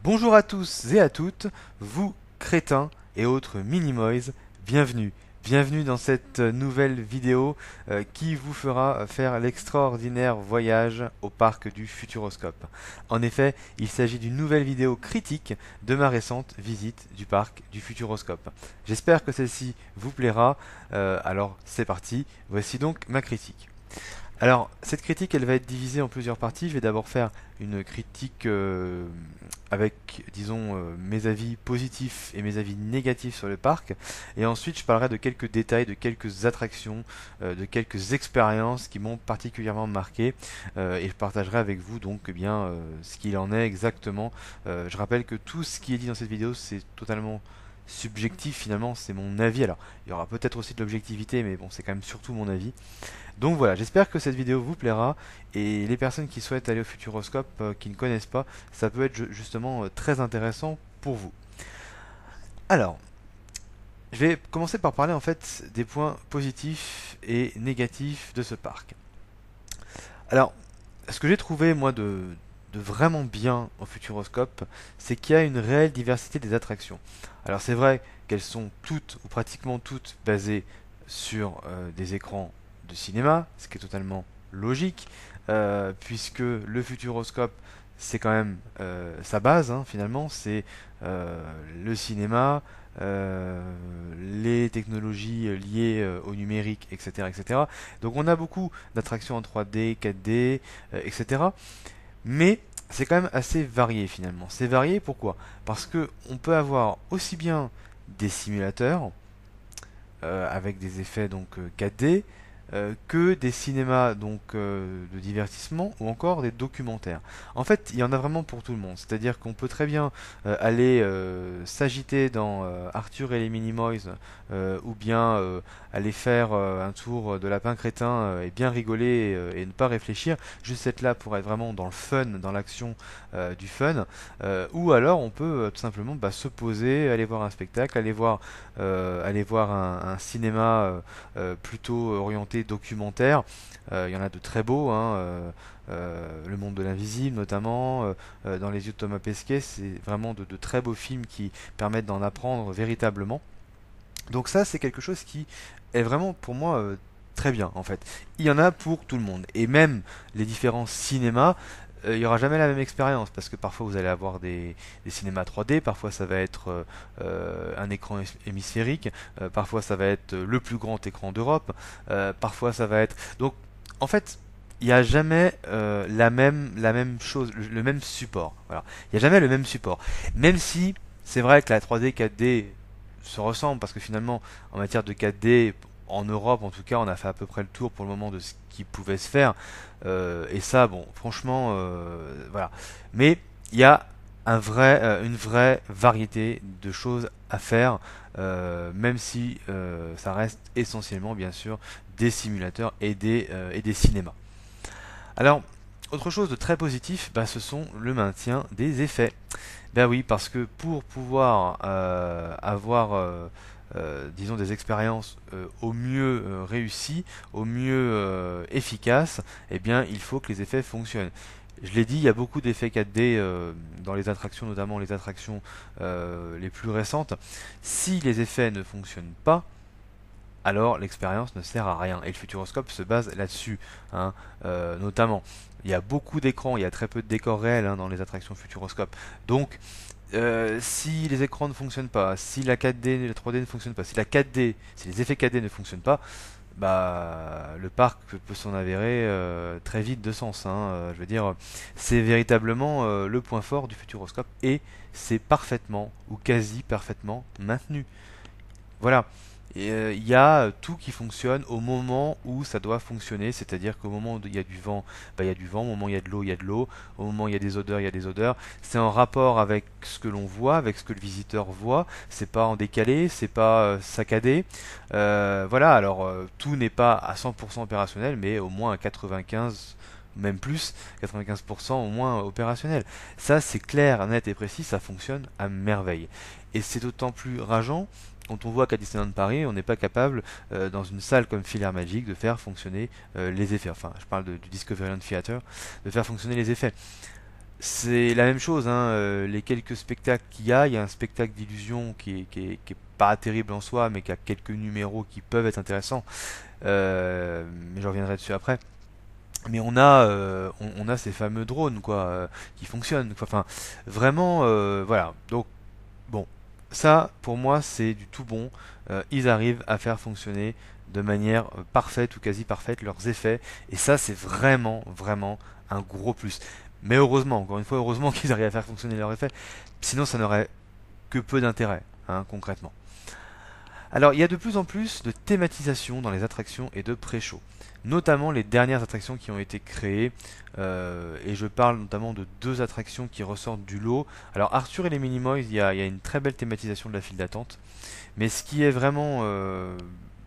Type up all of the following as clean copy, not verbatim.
Bonjour à tous et à toutes, vous crétins et autres minimoys, bienvenue. Bienvenue dans cette nouvelle vidéo qui vous fera faire l'extraordinaire voyage au parc du Futuroscope. En effet, il s'agit d'une nouvelle vidéo critique de ma récente visite du parc du Futuroscope. J'espère que celle-ci vous plaira. Alors c'est parti, voici donc ma critique. Alors, cette critique, elle va être divisée en plusieurs parties. Je vais d'abord faire une critique avec, disons, mes avis positifs et mes avis négatifs sur le parc. Et ensuite, je parlerai de quelques détails, de quelques attractions, de quelques expériences qui m'ont particulièrement marqué. Et je partagerai avec vous donc eh bien, ce qu'il en est exactement. Je rappelle que tout ce qui est dit dans cette vidéo, c'est totalement subjectif finalement, c'est mon avis. Alors, il y aura peut-être aussi de l'objectivité, mais bon, c'est quand même surtout mon avis. Donc voilà, j'espère que cette vidéo vous plaira et les personnes qui souhaitent aller au Futuroscope, qui ne connaissent pas, ça peut être justement très intéressant pour vous. Alors, je vais commencer par parler en fait des points positifs et négatifs de ce parc. Alors, ce que j'ai trouvé moi de vraiment bien au Futuroscope, c'est qu'il y a une réelle diversité des attractions. Alors c'est vrai qu'elles sont toutes ou pratiquement toutes basées sur des écrans de cinéma, ce qui est totalement logique, puisque le Futuroscope c'est quand même sa base, hein, finalement, c'est le cinéma, euh, les technologies liées au numérique, etc., etc. Donc on a beaucoup d'attractions en 3D, 4D, etc. Mais c'est quand même assez varié finalement. C'est varié pourquoi? Parce que on peut avoir aussi bien des simulateurs avec des effets donc 4D que des cinémas donc de divertissement ou encore des documentaires. En fait, il y en a vraiment pour tout le monde. C'est-à-dire qu'on peut très bien aller s'agiter dans Arthur et les Minimoys ou bien aller faire un tour de lapin crétin et bien rigoler et ne pas réfléchir, juste être là pour être vraiment dans le fun, dans l'action du fun. Ou alors on peut tout simplement se poser, aller voir un spectacle, aller voir un cinéma plutôt orienté documentaire. Il y en a de très beaux, hein, Le Monde de l'Invisible notamment, Dans les yeux de Thomas Pesquet, c'est vraiment de très beaux films qui permettent d'en apprendre véritablement. Donc ça, c'est quelque chose qui est vraiment pour moi très bien en fait. Il y en a pour tout le monde. Et même les différents cinémas, il n'y aura jamais la même expérience parce que parfois vous allez avoir des cinémas 3D, parfois ça va être un écran hémisphérique, parfois ça va être le plus grand écran d'Europe, parfois ça va être... Donc en fait, il n'y a jamais la même chose, le même support. Voilà. Il n'y a jamais le même support. Même si c'est vrai que la 3D, 4D se ressemblent parce que finalement, en matière de 4D, en Europe en tout cas, on a fait à peu près le tour pour le moment de ce qui pouvait se faire. Et ça, bon, franchement, voilà. Mais il y a une vraie variété de choses à faire, même si ça reste essentiellement, bien sûr, des simulateurs et des cinémas. Alors, autre chose de très positif, ce sont le maintien des effets. Ben oui, parce que pour pouvoir avoir, disons, des expériences au mieux réussies, au mieux efficaces, eh bien, il faut que les effets fonctionnent. Je l'ai dit, il y a beaucoup d'effets 4D dans les attractions, notamment les attractions les plus récentes. Si les effets ne fonctionnent pas, alors l'expérience ne sert à rien. Et le Futuroscope se base là-dessus, hein, notamment. Il y a beaucoup d'écrans, il y a très peu de décors réels dans les attractions Futuroscope. Donc, si les écrans ne fonctionnent pas, si la 4D, la 3D ne fonctionne pas, si la 4D, si les effets 4D ne fonctionnent pas, le parc peut s'en avérer très vite de sens, hein. Je veux dire, c'est véritablement le point fort du Futuroscope et c'est parfaitement ou quasi parfaitement maintenu. Voilà. Il y a tout qui fonctionne au moment où ça doit fonctionner, c'est-à-dire qu'au moment où il y a du vent, il y a du vent, au moment où il y a de l'eau, il y a de l'eau, au moment où il y a des odeurs, il y a des odeurs. C'est en rapport avec ce que l'on voit, avec ce que le visiteur voit. C'est pas en décalé, c'est pas saccadé. Voilà. Alors tout n'est pas à 100% opérationnel, mais au moins à 95, même plus, 95% au moins opérationnel. Ça, c'est clair, net et précis, ça fonctionne à merveille. Et c'est d'autant plus rageant quand on voit qu'à Disneyland Paris, on n'est pas capable, dans une salle comme Philair Magic, de faire fonctionner les effets. Enfin, je parle du Discoveryland Theater, de faire fonctionner les effets. c'est la même chose, hein, les quelques spectacles il y a un spectacle d'illusion qui est pas terrible en soi, mais qui a quelques numéros qui peuvent être intéressants. Mais je reviendrai dessus après. Mais on a ces fameux drones quoi, qui fonctionnent, quoi. Enfin, vraiment, voilà. Donc bon, ça pour moi c'est du tout bon. Ils arrivent à faire fonctionner de manière parfaite ou quasi parfaite leurs effets, et ça c'est vraiment vraiment un gros plus. Mais heureusement, encore une fois, heureusement qu'ils arrivent à faire fonctionner leurs effets, sinon ça n'aurait que peu d'intérêt, hein, concrètement. Alors, il y a de plus en plus de thématisation dans les attractions et de pré-show, notamment les dernières attractions qui ont été créées, et je parle notamment de deux attractions qui ressortent du lot. Alors, Arthur et les Minimoys, il y a une très belle thématisation de la file d'attente, mais ce qui est vraiment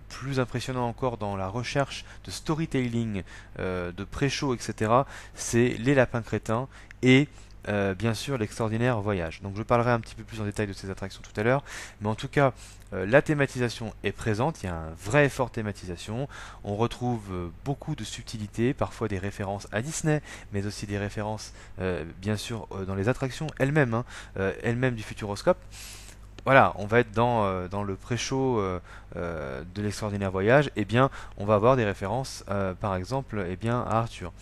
plus impressionnant encore dans la recherche de storytelling, de pré-show, etc., c'est les lapins crétins et bien sûr l'extraordinaire voyage. Donc je parlerai un petit peu plus en détail de ces attractions tout à l'heure, mais en tout cas la thématisation est présente, il y a un vrai effort de thématisation, on retrouve beaucoup de subtilités, parfois des références à Disney, mais aussi des références bien sûr dans les attractions elles-mêmes, hein, elles-mêmes du Futuroscope. Voilà, on va être dans le pré-show de l'extraordinaire voyage, et bien on va avoir des références par exemple à Arthur.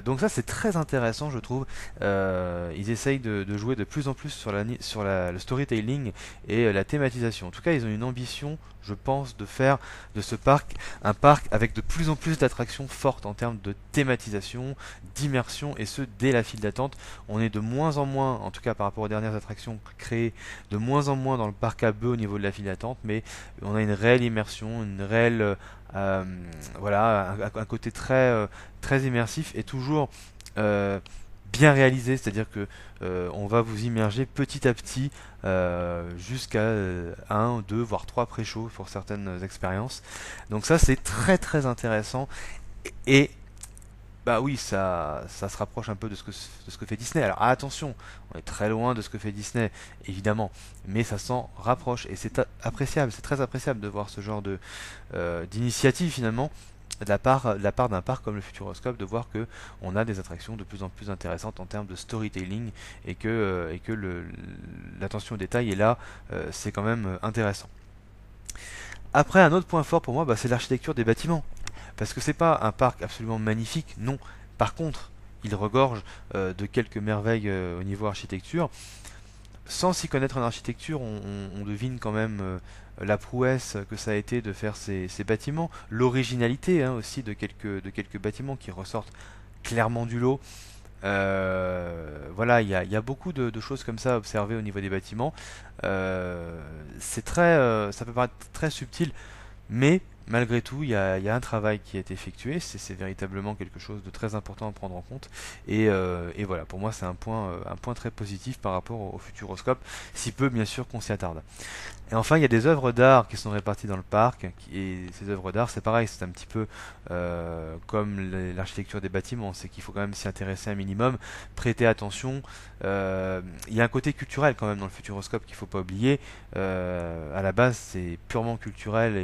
Donc ça c'est très intéressant je trouve. Ils essayent de jouer de plus en plus sur le storytelling et la thématisation. En tout cas ils ont une ambition je pense de faire de ce parc un parc avec de plus en plus d'attractions fortes en termes de thématisation, d'immersion, et ce dès la file d'attente. On est de moins en moins, en tout cas par rapport aux dernières attractions créées, de moins en moins dans le parc à bœufs au niveau de la file d'attente, mais on a une réelle immersion, une réelle voilà, un côté très immersif et toujours bien réalisé, c'est-à-dire que on va vous immerger petit à petit jusqu'à un, deux, voire trois pré-shows pour certaines expériences. Donc ça c'est très intéressant, et bah oui, ça se rapproche un peu de ce que fait Disney. Alors attention, on est très loin de ce que fait Disney, évidemment, mais ça s'en rapproche et c'est appréciable, c'est très appréciable de voir ce genre d'initiative finalement de la part d'un parc comme le Futuroscope, de voir que on a des attractions de plus en plus intéressantes en termes de storytelling, et que l'attention au détail est là, c'est quand même intéressant. Après, un autre point fort pour moi, bah, c'est l'architecture des bâtiments. Parce que c'est pas un parc absolument magnifique, non. Par contre, il regorge de quelques merveilles au niveau architecture. Sans s'y connaître en architecture, on devine quand même la prouesse que ça a été de faire ces bâtiments, l'originalité hein, aussi de quelques bâtiments qui ressortent clairement du lot. Voilà, il y a beaucoup de choses comme ça à observer au niveau des bâtiments. Ça peut paraître très subtil, mais malgré tout, il y a un travail qui est effectué, c'est véritablement quelque chose de très important à prendre en compte. Et voilà, pour moi, c'est un point très positif par rapport au Futuroscope, si peu bien sûr qu'on s'y attarde. Et enfin, il y a des œuvres d'art qui sont réparties dans le parc, et ces œuvres d'art, c'est pareil, c'est un petit peu comme l'architecture des bâtiments, c'est qu'il faut quand même s'y intéresser un minimum, prêter attention. Il y a un côté culturel quand même dans le Futuroscope qu'il ne faut pas oublier. À la base, c'est purement culturel,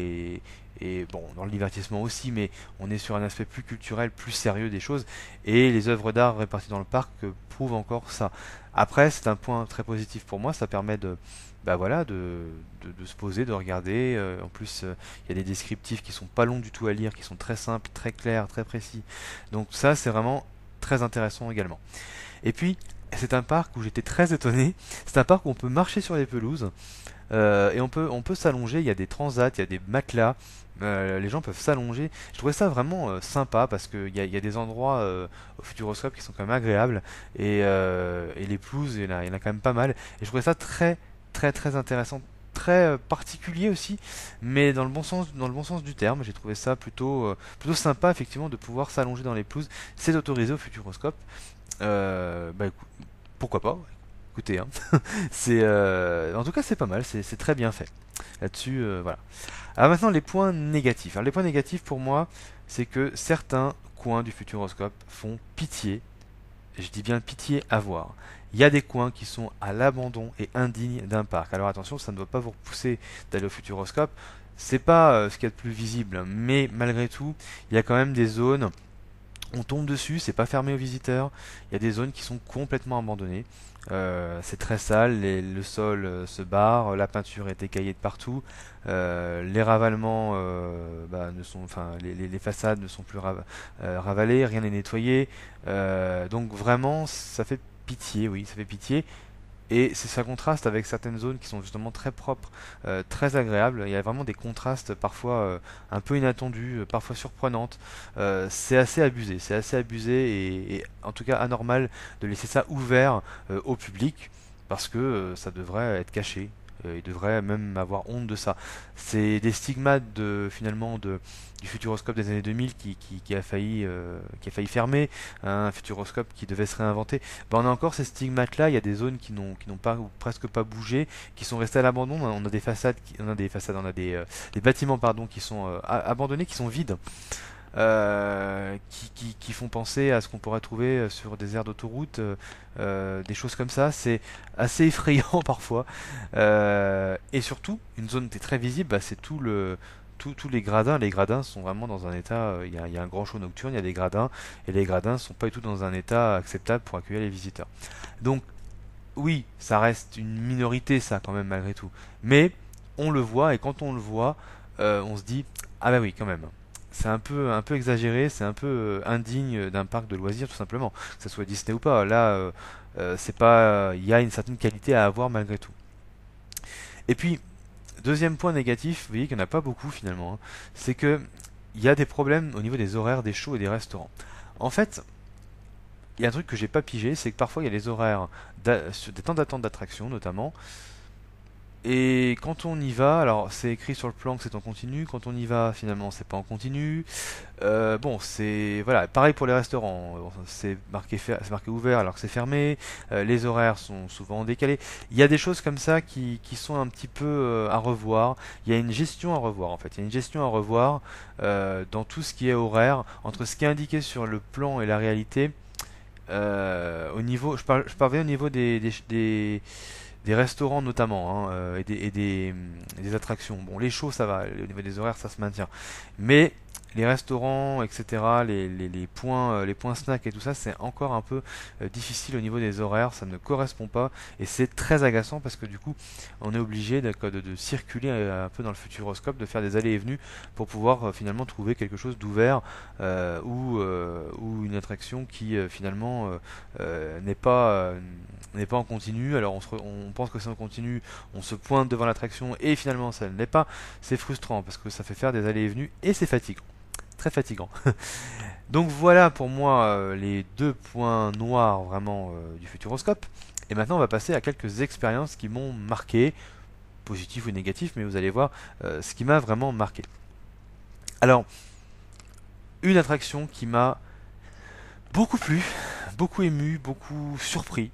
et bon, dans le divertissement aussi, mais on est sur un aspect plus culturel, plus sérieux des choses, et les œuvres d'art réparties dans le parc prouvent encore ça. Après, c'est un point très positif pour moi, ça permet bah voilà, de se poser, de regarder. En plus, il y a des descriptifs qui sont pas longs du tout à lire, qui sont très simples, très clairs, très précis. Donc ça, c'est vraiment très intéressant également. Et puis, c'est un parc où j'étais très étonné. C'est un parc où on peut marcher sur les pelouses, et on peut s'allonger. Il y a des transats, il y a des matelas. Les gens peuvent s'allonger. Je trouvais ça vraiment sympa parce qu'il y a des endroits au Futuroscope qui sont quand même agréables, et les pelouses, il y en a quand même pas mal. Et je trouvais ça très intéressant, très particulier aussi, mais dans le bon sens du terme. J'ai trouvé ça plutôt sympa effectivement de pouvoir s'allonger dans les pelouses. C'est autorisé au Futuroscope. Bah écoute, pourquoi pas? Écoutez, hein. En tout cas c'est pas mal, c'est très bien fait. Là-dessus, voilà. Alors maintenant les points négatifs. Alors les points négatifs pour moi, c'est que certains coins du Futuroscope font pitié. Je dis bien pitié à voir. Il y a des coins qui sont à l'abandon et indignes d'un parc. Alors attention, ça ne doit pas vous repousser d'aller au Futuroscope. C'est pas ce qu'il y a de plus visible, mais malgré tout, il y a quand même des zones On tombe dessus, c'est pas fermé aux visiteurs. Il y a des zones qui sont complètement abandonnées. C'est très sale, le sol se barre, la peinture est écaillée de partout, les ravalements ne sont, enfin, les façades ne sont plus ravalées, rien n'est nettoyé. Donc vraiment, ça fait pitié, oui, ça fait pitié. Et ça contraste avec certaines zones qui sont justement très propres, très agréables. Il y a vraiment des contrastes parfois un peu inattendus, parfois surprenantes. C'est assez abusé et en tout cas anormal de laisser ça ouvert au public parce que ça devrait être caché. Il devrait même avoir honte de ça. C'est des stigmates finalement du Futuroscope des années 2000 qui a failli fermer, hein, un Futuroscope qui devait se réinventer. Ben, on a encore ces stigmates-là. Il y a des zones qui n'ont pas ou presque pas bougé, qui sont restées à l'abandon. On a des façades, on a des bâtiments pardon qui sont abandonnés, qui sont vides, qui font penser à ce qu'on pourrait trouver sur des aires d'autoroute, des choses comme ça. C'est assez effrayant parfois. Et surtout, une zone qui est très visible, bah, c'est tous les gradins. Les gradins sont vraiment dans un état. Il y a un grand show nocturne, il y a des gradins, et les gradins sont pas du tout dans un état acceptable pour accueillir les visiteurs. Donc, oui, ça reste une minorité, ça, quand même, malgré tout. Mais on le voit, et quand on le voit, on se dit, ah bah oui, quand même. C'est un peu exagéré, c'est un peu indigne d'un parc de loisirs, tout simplement. Que ce soit Disney ou pas. Là, c'est pas, il y a une certaine qualité à avoir malgré tout. Et puis, deuxième point négatif, vous voyez qu'il n'y en a pas beaucoup finalement, hein, c'est que il y a des problèmes au niveau des horaires des shows et des restaurants. En fait, il y a un truc que j'ai pas pigé, c'est que parfois il y a les horaires sur des temps d'attente d'attraction notamment. Et quand on y va, alors c'est écrit sur le plan que c'est en continu, quand on y va finalement c'est pas en continu. Bon, c'est voilà, pareil pour les restaurants, c'est marqué ouvert alors que c'est fermé. Les horaires sont souvent décalés. Il y a des choses comme ça qui sont un petit peu à revoir. Il y a une gestion à revoir en fait. Il y a une gestion à revoir dans tout ce qui est horaire entre ce qui est indiqué sur le plan et la réalité. Au niveau, je parviens au niveau des restaurants notamment, hein, des attractions. Bon, les shows ça va, au niveau des horaires ça se maintient. Mais les restaurants, etc., les points snack et tout ça, c'est encore un peu difficile au niveau des horaires, ça ne correspond pas et c'est très agaçant parce que du coup, on est obligé de circuler un peu dans le futuroscope, de faire des allées et venues pour pouvoir finalement trouver quelque chose d'ouvert ou une attraction qui finalement n'est pas en continu. Alors on pense que c'est en continu, on se pointe devant l'attraction et finalement ça ne l'est pas. C'est frustrant parce que ça fait faire des allées et venues et c'est fatigant, très fatigant. Donc voilà pour moi les deux points noirs vraiment du Futuroscope. Et maintenant on va passer à quelques expériences qui m'ont marqué, positif ou négatif, mais vous allez voir ce qui m'a vraiment marqué. Alors, une attraction qui m'a beaucoup plu, beaucoup ému, beaucoup surpris,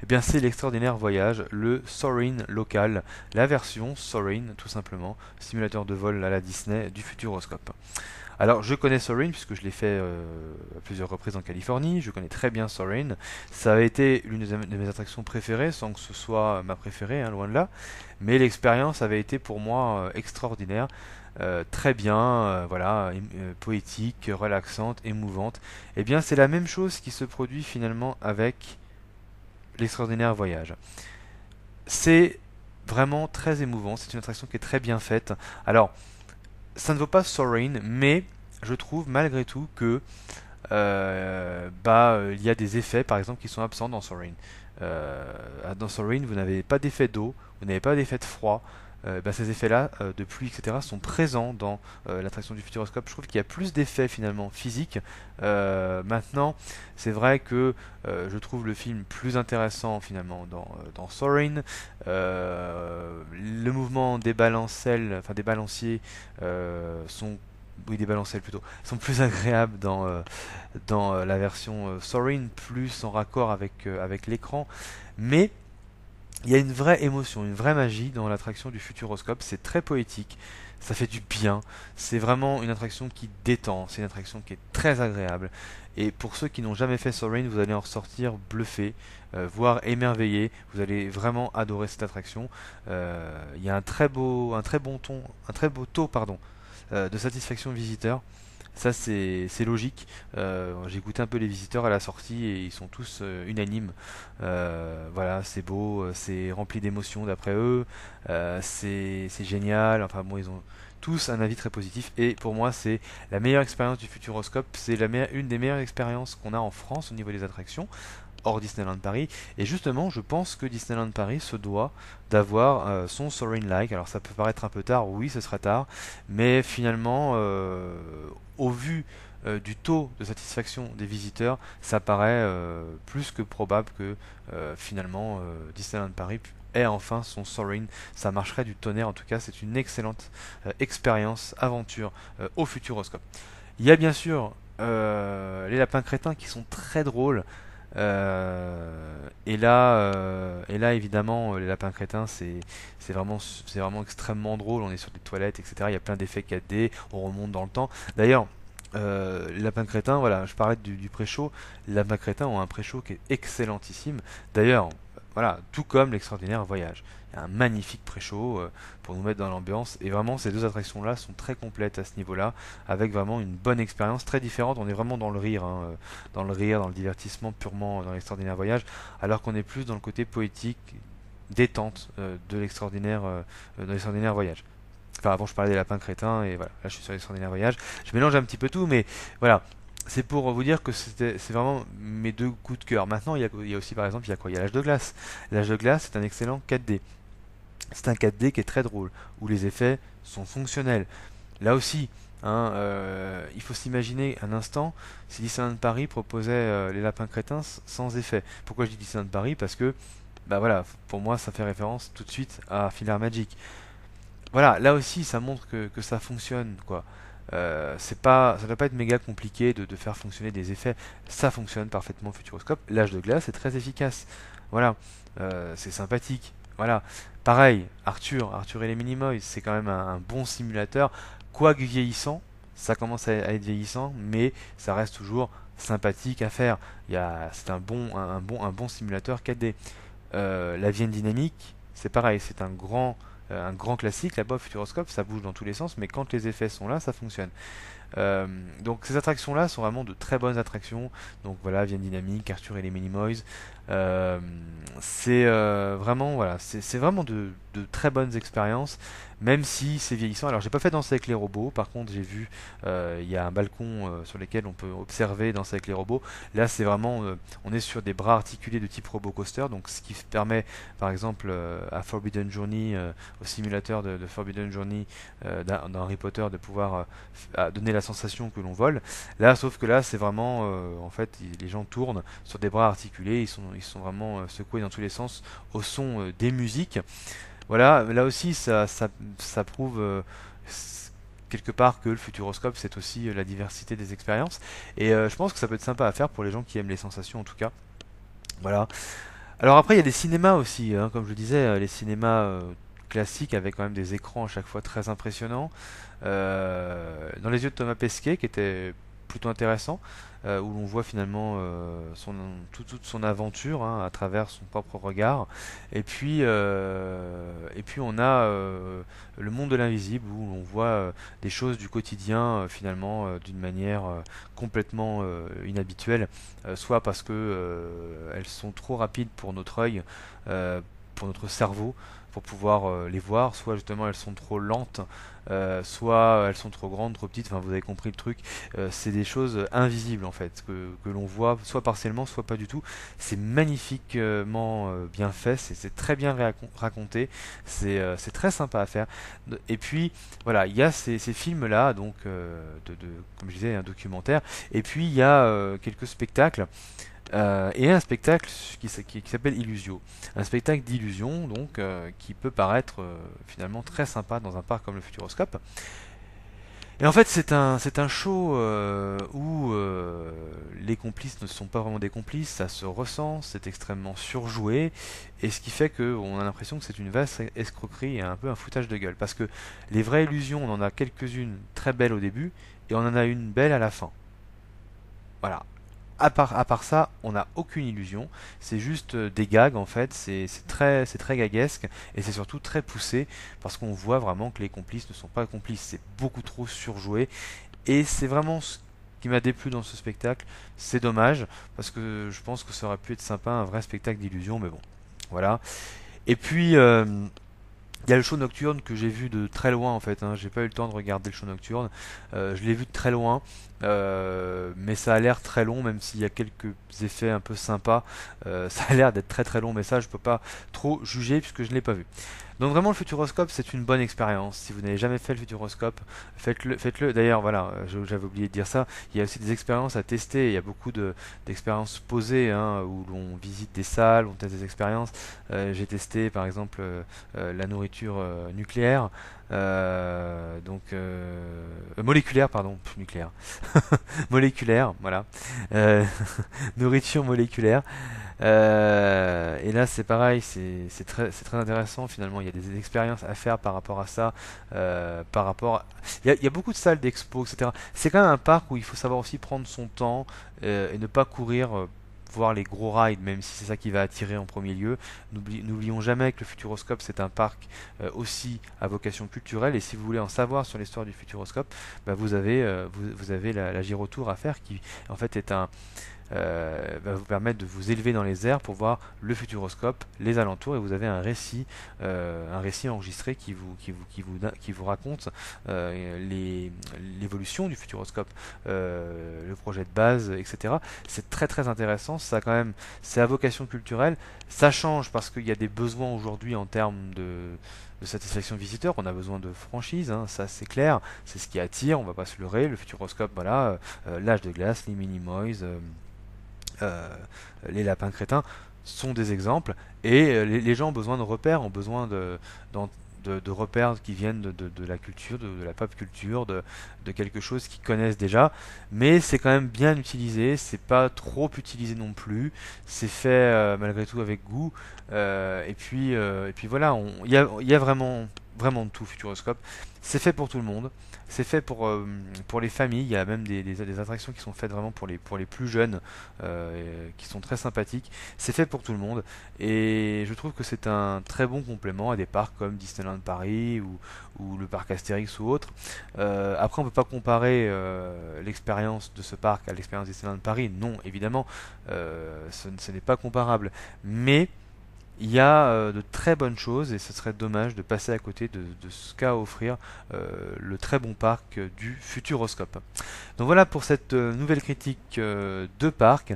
eh bien c'est l'extraordinaire voyage, le Soarin' local, la version Soarin' tout simplement, simulateur de vol à la Disney du Futuroscope. Alors je connais Soarin' puisque je l'ai fait à plusieurs reprises en Californie, je connais très bien Soarin', ça a été l'une de mes attractions préférées sans que ce soit ma préférée, hein, loin de là, mais l'expérience avait été pour moi extraordinaire. Très bien, voilà, poétique, relaxante, émouvante. Eh bien, c'est la même chose qui se produit finalement avec l'extraordinaire voyage. C'est vraiment très émouvant, c'est une attraction qui est très bien faite. Alors, ça ne vaut pas Soarin', mais je trouve malgré tout que il y a des effets par exemple qui sont absents dans Soarin'. Dans Soarin', vous n'avez pas d'effet d'eau, vous n'avez pas d'effet de froid. Ces effets-là, de pluie, etc., sont présents dans l'attraction du Futuroscope. Je trouve qu'il y a plus d'effets finalement physiques. Maintenant, c'est vrai que je trouve le film plus intéressant finalement dans Soarin'. Le mouvement des balancelles, enfin des balanciers, sont oui, des balancelles plutôt, sont plus agréables dans la version Soarin', plus en raccord avec l'écran. Mais il y a une vraie émotion, une vraie magie dans l'attraction du Futuroscope. C'est très poétique, ça fait du bien. C'est vraiment une attraction qui détend, c'est une attraction qui est très agréable. Et pour ceux qui n'ont jamais fait Soarin', vous allez en ressortir bluffé, voire émerveillé. Vous allez vraiment adorer cette attraction. Il y a un très beau taux, pardon, de satisfaction visiteur. Ça c'est logique. J'ai écouté un peu les visiteurs à la sortie et ils sont tous unanimes. Voilà, c'est beau, c'est rempli d'émotions d'après eux, c'est génial. Enfin bon, ils ont tous un avis très positif et pour moi c'est la meilleure expérience du Futuroscope. C'est une des meilleures expériences qu'on a en France au niveau des attractions hors Disneyland Paris. Et justement, je pense que Disneyland Paris se doit d'avoir son Soaring Like. Alors ça peut paraître un peu tard, oui, ce sera tard, mais finalement, au vu du taux de satisfaction des visiteurs, ça paraît plus que probable que finalement Disneyland Paris ait enfin son Soaring. Ça marcherait du tonnerre, en tout cas, c'est une excellente expérience, aventure au Futuroscope. Il y a bien sûr les lapins crétins qui sont très drôles. Et là, évidemment, les lapins crétins, c'est vraiment extrêmement drôle. On est sur des toilettes, etc. Il y a plein d'effets 4D. On remonte dans le temps. D'ailleurs, les lapins crétins, voilà, je parlais du pré-show. Les lapins crétins ont un pré-show qui est excellentissime. D'ailleurs, voilà, tout comme l'extraordinaire voyage. Il y a un magnifique pré-show pour nous mettre dans l'ambiance. Et vraiment, ces deux attractions-là sont très complètes à ce niveau-là, avec vraiment une bonne expérience très différente. On est vraiment dans le rire, hein, dans le rire, dans le divertissement purement dans l'extraordinaire voyage, alors qu'on est plus dans le côté poétique, détente de l'extraordinaire voyage. Enfin, avant, je parlais des lapins crétins, et voilà, là, je suis sur l'extraordinaire voyage. Je mélange un petit peu tout, mais voilà. C'est pour vous dire que c'est vraiment mes deux coups de cœur. Maintenant, il y a aussi, par exemple, il y a quoi? Il y a l'âge de glace. L'âge de glace, c'est un excellent 4D. C'est un 4D qui est très drôle, où les effets sont fonctionnels. Là aussi, hein, il faut s'imaginer un instant si Disneyland Paris proposait les lapins crétins sans effet. Pourquoi je dis Disneyland Paris? Parce que, bah voilà, pour moi, ça fait référence tout de suite à Filar Magic. Voilà, là aussi, ça montre que ça fonctionne, quoi. Ça doit pas être méga compliqué de faire fonctionner des effets. Ça fonctionne parfaitement au Futuroscope. L'âge de glace est très efficace. Voilà, c'est sympathique. Voilà, pareil, Arthur et les Minimoys, c'est quand même un bon simulateur, quoique vieillissant. Ça commence à être vieillissant, mais ça reste toujours sympathique à faire. C'est un bon simulateur 4D. La Vienne dynamique, c'est pareil, c'est un grand classique là-bas au Futuroscope, ça bouge dans tous les sens, mais quand les effets sont là, ça fonctionne. Donc ces attractions-là sont vraiment de très bonnes attractions. Donc voilà, Vienne Dynamique, Arthur et les Minimoys. C'est vraiment voilà, c'est vraiment de très bonnes expériences, même si c'est vieillissant. Alors j'ai pas fait Danser avec les robots. Par contre, j'ai vu il y a un balcon sur lequel on peut observer Danser avec les robots. Là, c'est vraiment on est sur des bras articulés de type robot coaster, donc ce qui permet, par exemple, à Forbidden Journey, au simulateur de Forbidden Journey dans Harry Potter, de pouvoir donner la sensation que l'on vole. Là, sauf que là, c'est vraiment, en fait, les gens tournent sur des bras articulés, ils sont vraiment secoués dans tous les sens au son des musiques. Voilà, là aussi, ça prouve quelque part que le Futuroscope, c'est aussi la diversité des expériences. Et je pense que ça peut être sympa à faire pour les gens qui aiment les sensations, en tout cas. Voilà. Alors après, il y a des cinémas aussi, hein, comme je disais, les cinémas classiques avec quand même des écrans à chaque fois très impressionnants. Dans les yeux de Thomas Pesquet, qui était plutôt intéressant, où l'on voit finalement toute son aventure, hein, à travers son propre regard. Et puis on a le monde de l'invisible, où l'on voit des choses du quotidien finalement d'une manière complètement inhabituelle, soit parce que elles sont trop rapides pour notre œil, pour notre cerveau, pour pouvoir les voir, soit justement elles sont trop lentes, soit elles sont trop grandes, trop petites, enfin vous avez compris le truc. C'est des choses invisibles en fait, que l'on voit soit partiellement, soit pas du tout. C'est magnifiquement bien fait, c'est très bien raconté, c'est très sympa à faire. Et puis voilà, il y a ces films-là, donc comme je disais, un documentaire, et puis il y a quelques spectacles. Et un spectacle qui s'appelle Illusio. Un spectacle d'illusion, donc, qui peut paraître finalement très sympa dans un parc comme le Futuroscope. Et en fait, c'est un show où les complices ne sont pas vraiment des complices, ça se ressent, c'est extrêmement surjoué, et ce qui fait qu'on a l'impression que c'est une vaste escroquerie et un peu un foutage de gueule. Parce que les vraies illusions, on en a quelques-unes très belles au début, et on en a une belle à la fin. Voilà. À part ça, on n'a aucune illusion. C'est juste des gags en fait. C'est très gaguesque et c'est surtout très poussé parce qu'on voit vraiment que les complices ne sont pas complices. C'est beaucoup trop surjoué Et c'est vraiment ce qui m'a déplu dans ce spectacle. C'est dommage, parce que je pense que ça aurait pu être sympa, un vrai spectacle d'illusion, mais bon, voilà. Et puis, il y a le show nocturne que j'ai vu de très loin en fait, hein. J'ai pas eu le temps de regarder le show nocturne. Je l'ai vu de très loin, mais ça a l'air très long, même s'il y a quelques effets un peu sympas. Ça a l'air d'être très très long, mais ça je peux pas trop juger puisque je ne l'ai pas vu. Donc vraiment le Futuroscope c'est une bonne expérience. Si vous n'avez jamais fait le Futuroscope, faites-le, faites-le. D'ailleurs voilà, j'avais oublié de dire ça. Il y a aussi des expériences à tester. Il y a beaucoup d'expériences posées, hein, où l'on visite des salles, on teste des expériences. J'ai testé par exemple la nourriture nucléaire, moléculaire, pardon, nucléaire, moléculaire, voilà, Euh, nourriture moléculaire. Et là, c'est pareil, c'est très intéressant finalement. Il y a des expériences à faire par rapport à ça, il y a beaucoup de salles d'expo, etc. C'est quand même un parc où il faut savoir aussi prendre son temps et ne pas courir. Voir les gros rides, même si c'est ça qui va attirer en premier lieu. N'oublions jamais que le Futuroscope c'est un parc aussi à vocation culturelle, et si vous voulez en savoir sur l'histoire du Futuroscope, bah, vous avez la Gyrotour à faire qui en fait est va vous permettre de vous élever dans les airs pour voir le Futuroscope, les alentours, et vous avez un récit enregistré qui vous raconte l'évolution du Futuroscope, le projet de base, etc. C'est très très intéressant. Ça quand même, c'est à vocation culturelle. Ça change parce qu'il y a des besoins aujourd'hui en termes de satisfaction visiteur. On a besoin de franchise, hein, ça c'est clair. C'est ce qui attire. On va pas se leurrer. Le Futuroscope, voilà, l'âge de glace, les Minimoys. Euh, les lapins crétins sont des exemples, et les gens ont besoin de repères, ont besoin de repères qui viennent de la culture, de la pop culture, de quelque chose qu'ils connaissent déjà, mais c'est quand même bien utilisé, c'est pas trop utilisé non plus, c'est fait malgré tout avec goût, et puis voilà, il y a vraiment de tout Futuroscope, c'est fait pour tout le monde, c'est fait pour les familles, il y a même des attractions qui sont faites vraiment pour les plus jeunes, qui sont très sympathiques, c'est fait pour tout le monde, et je trouve que c'est un très bon complément à des parcs comme Disneyland Paris ou le parc Astérix ou autre. Après, on ne peut pas comparer l'expérience de ce parc à l'expérience Disneyland Paris, non, évidemment, ce n'est pas comparable, mais il y a de très bonnes choses, et ce serait dommage de passer à côté de ce qu'a à offrir le très bon parc du Futuroscope. Donc voilà pour cette nouvelle critique de parc.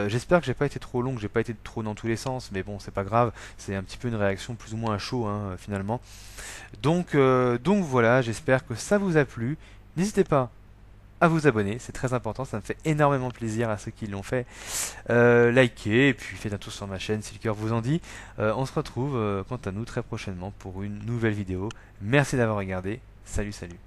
J'espère que j'ai pas été trop long, que j'ai pas été trop dans tous les sens, mais bon, c'est pas grave, c'est un petit peu une réaction plus ou moins à chaud, hein, finalement. Donc voilà, j'espère que ça vous a plu. N'hésitez pas à vous abonner, c'est très important, ça me fait énormément plaisir à ceux qui l'ont fait. Likez, et puis faites un tour sur ma chaîne si le cœur vous en dit. On se retrouve quant à nous très prochainement pour une nouvelle vidéo. Merci d'avoir regardé, salut salut.